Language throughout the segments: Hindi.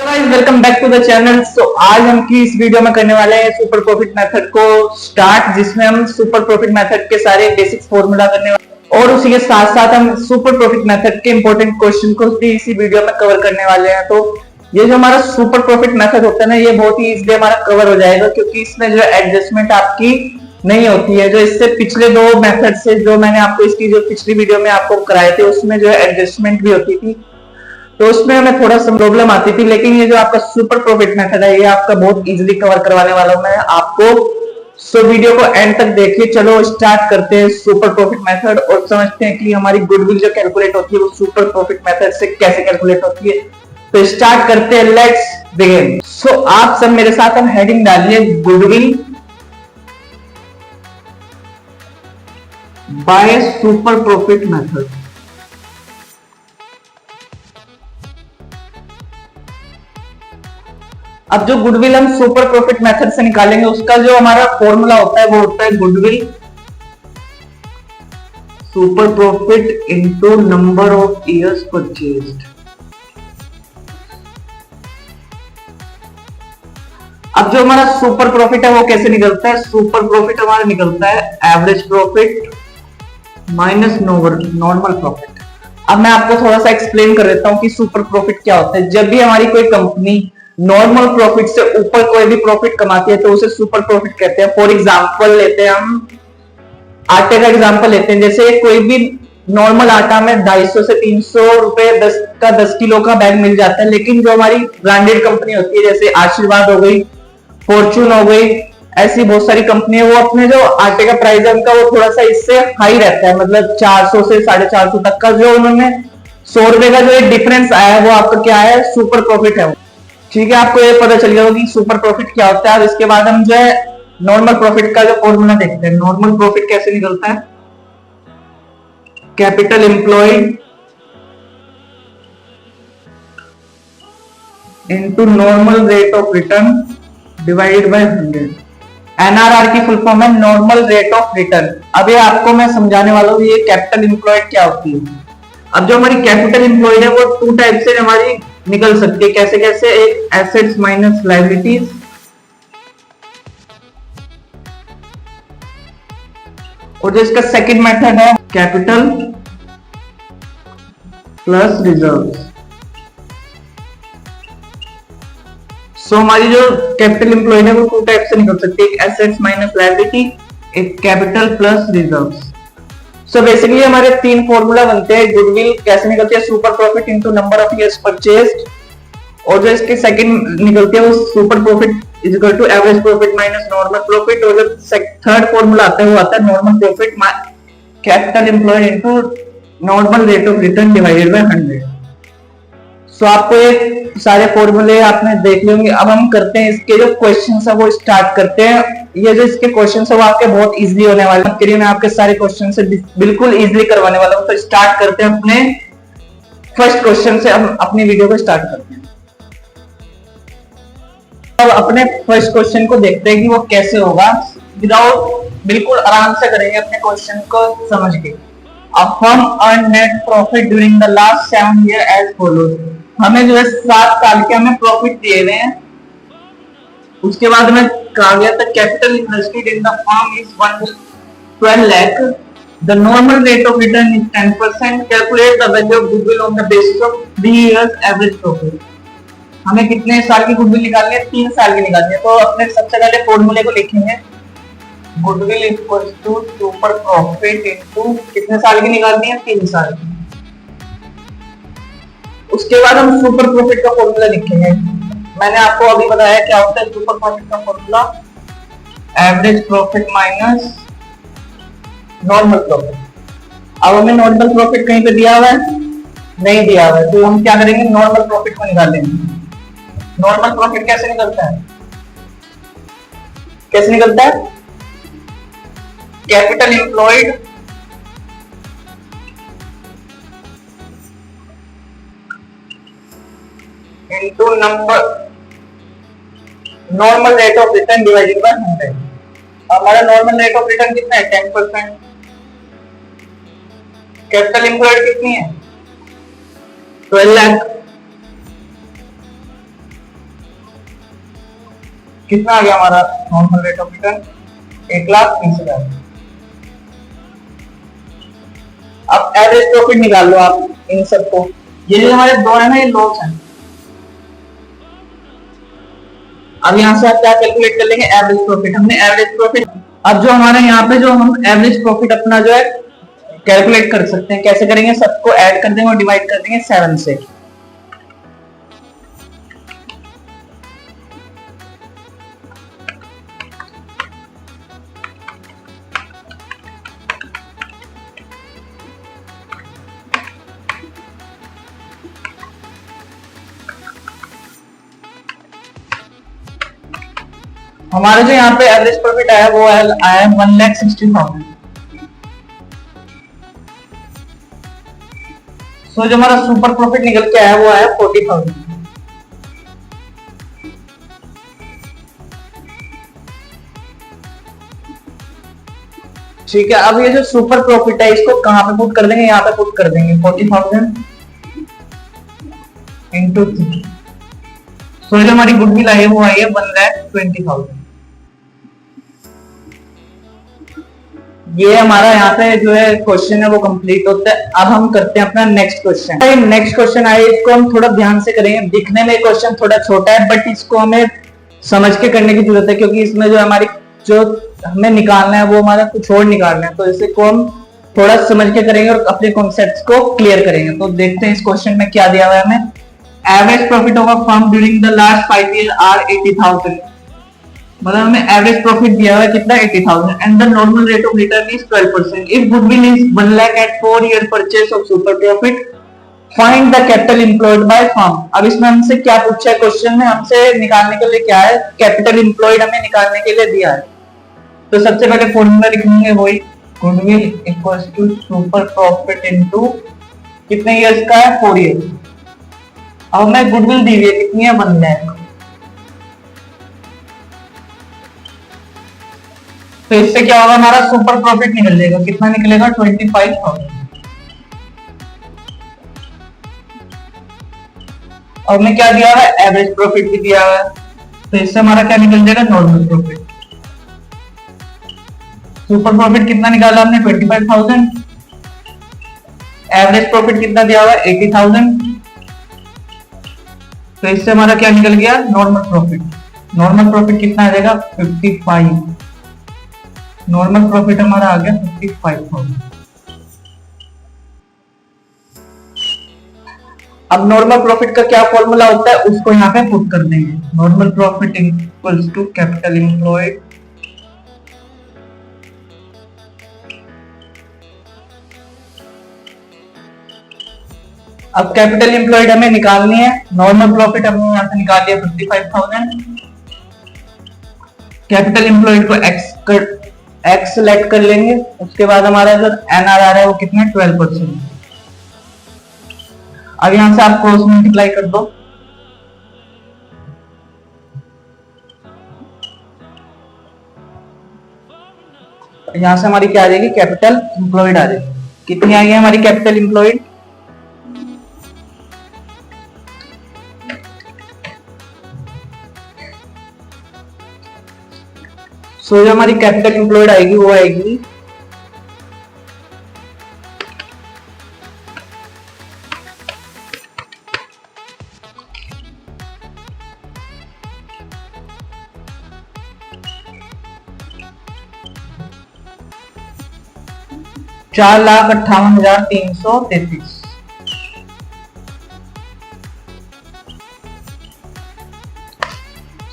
Guys, welcome back to the channel. आज हम की इस वीडियो में करने वाले हैं सुपर प्रॉफिट मेथड को स्टार्ट, जिसमें हम सुपर प्रॉफिट मेथड के सारे बेसिक फॉर्मूला करने वाले और उसी के साथ साथ हम सुपर प्रॉफिट मेथड के इंपॉर्टेंट क्वेश्चन को भी इसी वीडियो में कवर करने वाले हैं। तो ये जो हमारा सुपर प्रॉफिट मेथड होता है ना, ये बहुत ही इजीली हमारा कवर हो जाएगा, क्योंकि इसमें जो एडजस्टमेंट आपकी नहीं होती है। जो इससे पिछले दो मेथड से जो मैंने आपको इसकी जो पिछली वीडियो में आपको कराए थे, उसमें जो है एडजस्टमेंट भी होती थी, तो उसमें हमें थोड़ा सा प्रॉब्लम आती थी। लेकिन ये जो आपका सुपर प्रॉफिट मेथड है, ये आपका बहुत इजीली कवर करवाने वाला हूं मैं आपको। सो वीडियो को एंड तक देखिए। चलो स्टार्ट करते हैं सुपर प्रॉफिट मेथड और समझते हैं कि हमारी गुडविल जो कैलकुलेट होती है वो सुपर प्रॉफिट मेथड से कैसे कैलकुलेट होती है। तो स्टार्ट करते हैं, लेट्स बिगिन। सो आप सब मेरे साथ हम हेडिंग डालिए goodwill by super profit method. अब जो गुडविल हम सुपर प्रॉफिट मेथड से निकालेंगे, उसका जो हमारा फॉर्मूला होता है वो होता है goodwill super profit into number of years purchased. अब जो हमारा सुपर प्रॉफिट है वो कैसे निकलता है? सुपर प्रॉफिट हमारा निकलता है average profit minus normal profit. अब मैं आपको थोड़ा सा एक्सप्लेन कर देता हूं कि सुपर प्रॉफिट क्या होता है। जब भी हमारी कोई कंपनी नॉर्मल प्रॉफिट से ऊपर कोई भी प्रॉफिट कमाती है तो उसे सुपर प्रॉफिट कहते हैं। फॉर एग्जांपल लेते हैं हम आटे का एग्जांपल लेते हैं। जैसे कोई भी नॉर्मल आटा में 250 से 300 रुपए 10 किलो का बैग मिल जाता है, लेकिन जो हमारी ब्रांडेड कंपनी होती है, जैसे आशीर्वाद हो गई, फॉर्चून हो गई, ऐसी बहुत सारी कंपनी है, वो अपने जो आटे का प्राइस है उनका वो थोड़ा सा इससे हाई रहता है, मतलब 400 से 450 तक का जो उन्होंने 100 रुपए का जो एक डिफरेंस आया है वो आपका क्या है? सुपर प्रॉफिट है। ठीक है, आपको ये पता चल गया कि सुपर प्रॉफिट क्या होता है। अब इसके बाद हम जो है नॉर्मल प्रॉफिट का जो फॉर्मूला देखते हैं। नॉर्मल प्रॉफिट कैसे निकलता है? Capital employed into normal rate of return divided by 100। NRR की फुल फॉर्म है नॉर्मल रेट ऑफ रिटर्न। अब ये आपको मैं समझाने वाला हूँ ये कैपिटल एम्प्लॉयड क्या होती है। अब जो हमारी कैपिटल एम्प्लॉयड है वो टू टाइप से हमारी निकल सकती है। कैसे कैसे? एक एसेट्स माइनस लायबिलिटीज, और जो इसका सेकंड मेथड है कैपिटल प्लस रिजर्व्स। सो हमारी जो कैपिटल एम्प्लॉयड है वो टू टाइप से निकल सकती है, एक एसेट्स माइनस लायबिलिटी, एक capital plus reserves. So basically हमारे तीन फॉर्मूला बनते हैं। गुडविल कैसे निकलती है? Super profit into number of years purchased, और जो इसके सेकंड निकलती है वो super profit is equal to average profit minus normal profit, और जो थर्ड फॉर्मूला आता है वो आता है normal profit capital employed into normal rate of return divided by 100। So आपको ये सारे फॉर्मूले आपने देख लिए होंगे। अब हम करते हैं इसके जो क्वेश्चंस है वो स्टार्ट करते हैं। ये जो इसके क्वेश्चंस है वो आपके बहुत इजीली होने वाले हैं। मैं आपके सारे क्वेश्चन से बिल्कुल इजीली करवाने वाला हूं। तो स्टार्ट करते हैं अपने फर्स्ट क्वेश्चन से। हम अपनी वीडियो को स्टार्ट करते हैं। अब अपने फर्स्ट क्वेश्चन को देखते हैं कि वो कैसे होगा। विदाउट बिल्कुल आराम से करेंगे अपने क्वेश्चन को समझ के। A firm earned net profit during the last 7 years as follows। हमें जो है 7 साल के हमें प्रॉफिट दिए हुए हैं। उसके बाद में कहा गया था capital invested in the firm is 12 lakh. The normal rate of return is 10%। Calculate the value of goodwill on the basis of 3 years average profit. हमें कितने साल की गुडविल निकालनी है? 3 साल की निकालनी है। तो अपने सबसे पहले फॉर्मूले को लिखेंगे, goodwill equals to super profit into कितने साल की निकालनी है? 3 साल की। उसके बाद हम सुपर प्रॉफिट का फॉर्मूला लिखेंगे। मैंने आपको अभी बताया क्या होता है सुपर प्रॉफिट का formula, average profit minus normal profit. अब हमें नॉर्मल प्रॉफिट कहीं पे दिया हुआ है? नहीं दिया हुआ है, तो हम क्या करेंगे? नॉर्मल प्रॉफिट को निकालेंगे। नॉर्मल प्रॉफिट कैसे निकलता है? कैसे निकलता है? Capital employed into number normal rate of return divided by 100। हमारा नॉर्मल रेट ऑफ रिटर्न कितना है? 10%। कैपिटल एम्प्लॉयड कितनी है? 12 लाख। कितना आ गया हमारा नॉर्मल रेट ऑफ रिटर्न? 1,30,000। अब एवरेज प्रॉफिट निकाल लो आप इन सबको। ये जो हमारे दो है ना, ये लॉस है। अब यहाँ से आप क्या कैलकुलेट कर लेंगे? Average profit. हमने एवरेज प्रॉफिट, अब जो हमारे यहाँ पे जो हम एवरेज प्रॉफिट अपना जो है कैलकुलेट कर सकते हैं, कैसे करेंगे? सबको ऐड कर देंगे और डिवाइड कर देंगे 7 से। हमारा जो यहाँ पे एवरेज प्रॉफिट आया वो आया 1,60,000। सो जो हमारा सुपर प्रॉफिट निकल के आया वो आया 40,000। ठीक है, अब ये जो सुपर प्रॉफिट है इसको कहां पे पुट कर देंगे? यहाँ पे पुट कर देंगे 40,000 इंटू 3। सो जो हमारी गुडविल आई है वो आई है 1,20,000। ये हमारा यहाँ पे जो है क्वेश्चन है वो कंप्लीट होता है। अब हम करते हैं अपना नेक्स्ट क्वेश्चन। नेक्स्ट क्वेश्चन आए, इसको हम थोड़ा ध्यान से करेंगे। दिखने में क्वेश्चन थोड़ा छोटा है बट इसको हमें समझ के करने की जरूरत है, क्योंकि इसमें जो हमारी जो हमें निकालना है वो हमारा कुछ और निकालना है। तो इसको हम थोड़ा समझ के करेंगे और अपने कॉन्सेप्ट्स को क्लियर करेंगे। तो देखते हैं इस क्वेश्चन में क्या दिया हुआ है हमें। Average profit of a firm during the last 5 year are 80,000। मतलब हमें एवरेज प्रॉफिट दिया हुआ है कितना? 80,000 and the normal rate of return is 12%। If goodwill is 1 lakh at 4 year purchase of super profit, find the capital employed by firm. अब इसमें हमसे क्या पूछा है क्वेश्चन में? हमसे निकालने के लिए क्या है? कैपिटल एम्प्लॉयड हमें निकालने के लिए दिया है। तो सबसे पहले फॉर्मूला लिखेंगे वही, goodwill equals to super profit into कितने इयर्स का है? 4 ईयर्स। अब हमें गुडविल दी हुई है कितनी है? 1 लाख। तो इससे क्या होगा? हमारा सुपर प्रॉफिट निकल जाएगा। कितना निकलेगा? 25,000। और हमें क्या दिया हुआ है? एवरेज प्रॉफिट भी दिया हुआ है। तो इससे हमारा क्या निकल जाएगा? Normal profit. सुपर प्रॉफिट कितना निकाला हमने? 25,000। एवरेज प्रॉफिट कितना दिया हुआ है? 80,000। तो इससे हमारा क्या निकल गया? Normal profit. नॉर्मल प्रॉफिट कितना आ जाएगा? 55। नॉर्मल प्रॉफिट हमारा आ गया 55,000। अब नॉर्मल प्रॉफिट का क्या फॉर्मूला होता है उसको यहाँ पे पुट कर देंगे। Normal profit equals to capital employed अब कैपिटल एम्प्लॉयड हमें निकालनी है। नॉर्मल प्रॉफिट हमने यहाँ से निकाल लिया 55,000। कैपिटल एम्प्लॉयड को एक्स सेलेक्ट कर लेंगे। उसके बाद हमारा जो एनआर आ रहा है वो कितना है? 12%। अब यहां से आप क्रॉस मल्टीप्लाई कर दो। यहां से हमारी क्या आ जाएगी? कैपिटल एम्प्लॉयड आ जाएगी। कितनी आई है हमारी कैपिटल एम्प्लॉयड? सो जो हमारी कैपिटल एम्प्लॉयड आएगी वो आएगी 4,58,333।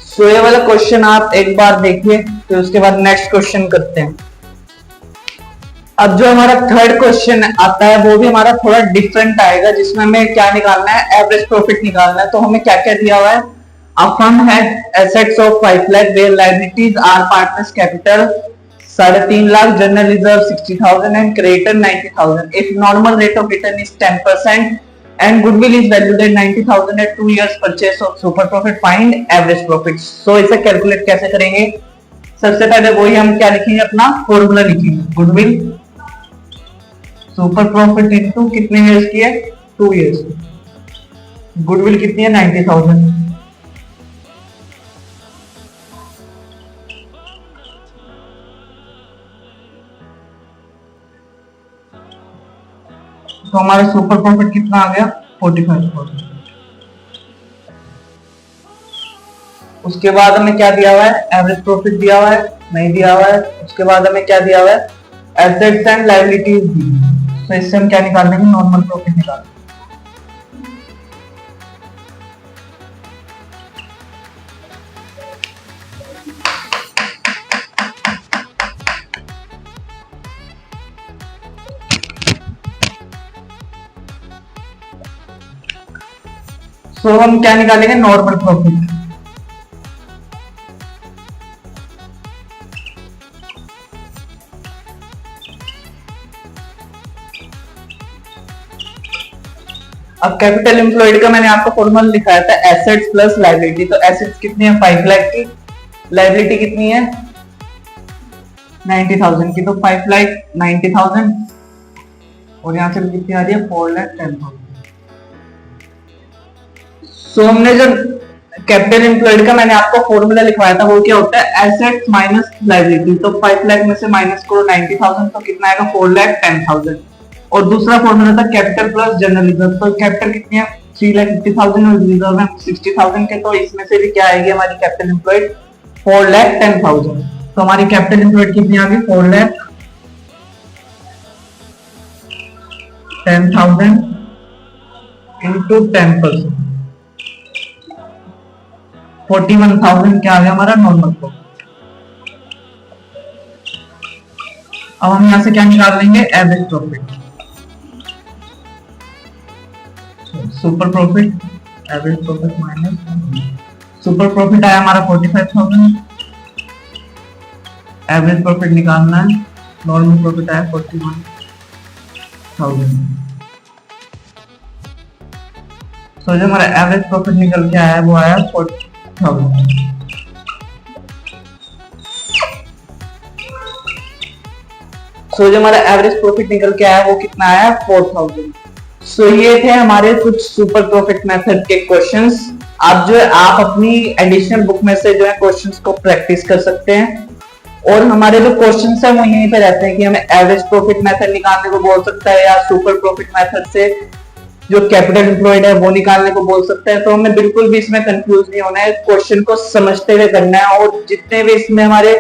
सो ये वाला क्वेश्चन आप एक बार देखिए, फिर उसके बाद नेक्स्ट क्वेश्चन करते हैं। अब जो हमारा थर्ड क्वेश्चन आता है वो भी हमारा थोड़ा डिफरेंट आएगा, जिसमें हमें क्या निकालना है? एवरेज प्रॉफिट निकालना है। तो हमें क्या क्या दिया हुआ है? A firm had assets of 5 lakh where liabilities are partners capital 3.5 lakh, general reserve 60,000 and creditor 90,000। If normal rate of return is 10% and goodwill is valued at 90,000 at 2 years purchase of super profit, find average profit। so इसे कैलकुलेट कैसे करेंगे? सबसे पहले वही हम क्या लिखेंगे? अपना फॉर्मूला लिखेंगे। गुडविल सुपर प्रॉफिट इनटू कितने इयर्स की है? 2 इयर्स। गुडविल कितनी है? 90,000। तो हमारा सुपर प्रॉफिट कितना आ गया 45,000। उसके बाद हमें क्या दिया हुआ है, एवरेज प्रॉफिट दिया हुआ है, नहीं दिया हुआ है। उसके बाद हमें क्या दिया हुआ है, एसेट्स एंड लायबिलिटीज दी। तो इससे हम क्या निकाल लेंगे, नॉर्मल प्रॉफिट निकाल लेंगे। तो हम क्या निकालेंगे, नॉर्मल प्रॉफिट। अब कैपिटल एम्प्लॉयड का मैंने आपको फॉर्मूला लिखाया था एसेट्स प्लस लायबिलिटी। तो एसेट्स कितनी है 5 लाख की, लायबिलिटी कितनी है 90,000 की। तो 5 लाख 90,000 और यहाँ से कितनी आ रही है 4 लाख 10,000। सो हमने जब कैपिटल एम्प्लॉयड का मैंने आपको फॉर्मूला लिखवाया था वो क्या होता है, एसेट्स माइनस लायबिलिटी। तो 5 लाख में से माइनस करो 90,000 तो कितना आएगा 4 लाख 10,000। और दूसरा फॉर्मूला था कैपिटल प्लस जनरल रिजर्व। तो कैपिटल कितनी है 3,50,000 और रिजर्व है 60,000 के। तो इसमें से भी क्या आएगी हमारी कैपिटल एम्प्लॉयड 4 लाख 10,000। तो हमारी कैपिटल एम्प्लॉयड कितनी आ गई 4 लाख 10,000 इंटू 10%, 41,000 क्या आ गया हमारा नॉर्मल प्रॉफिट। अब हम यहां से क्या निकाल लेंगे, average profit. Super profit, average profit minus super profit आया हमारा 45,000। एवरेज प्रॉफिट निकालना है, नॉर्मल प्रॉफिट आया 41,000। तो जो हमारा एवरेज प्रॉफिट निकल के आया वो आया 40,000। सो जो हमारा एवरेज प्रॉफिट निकल के आया वो कितना आया 4,000। सो ये थे हमारे कुछ सुपर प्रॉफिट मेथड के क्वेश्चंस। आप जो है आप अपनी एडिशनल बुक में से जो है क्वेश्चंस को प्रैक्टिस कर सकते हैं। और हमारे जो क्वेश्चंस है वो यहीं पे रहते हैं कि हमें एवरेज प्रॉफिट मेथड निकालने को बोल सकता है या सुपर प्रॉफिट मेथड से जो कैपिटल एम्प्लॉयड है वो निकालने को बोल सकता है। तो हमें बिल्कुल भी इसमें कंफ्यूज नहीं होना है, क्वेश्चन को समझते हुए करना है। और जितने भी इसमें हमारे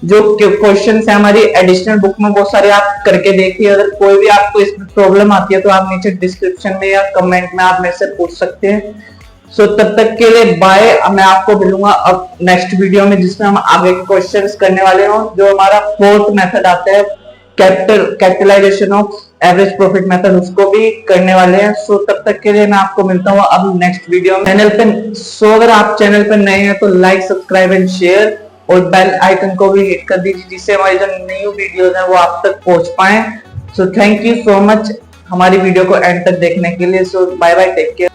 जो क्वेश्चन है हमारी एडिशनल बुक में बहुत सारे आप करके देखिए। अगर कोई भी आपको इसमें प्रॉब्लम आती है तो आप नीचे डिस्क्रिप्शन में या कमेंट में आप मेरे से पूछ सकते हैं। सो तब तक के लिए बाय। मैं आपको मिलूंगा अब नेक्स्ट वीडियो में जिसमें हम आगे के क्वेश्चंस करने वाले हों। जो हमारा फोर्थ मेथड आता है capitalization of average profit method, उसको भी करने वाले हैं। सो तब तक के लिए मैं आपको मिलता हूँ अब नेक्स्ट वीडियो में चैनल पे। सो अगर आप चैनल पे नए हैं तो लाइक सब्सक्राइब एंड शेयर और बेल आइकन को भी हिट कर दीजिए जिससे हमारी जो न्यू वीडियोस हैं वो आप तक पहुंच पाए। So thank you so much हमारी वीडियो को एंड तक देखने के लिए। सो बाय बाय, टेक केयर।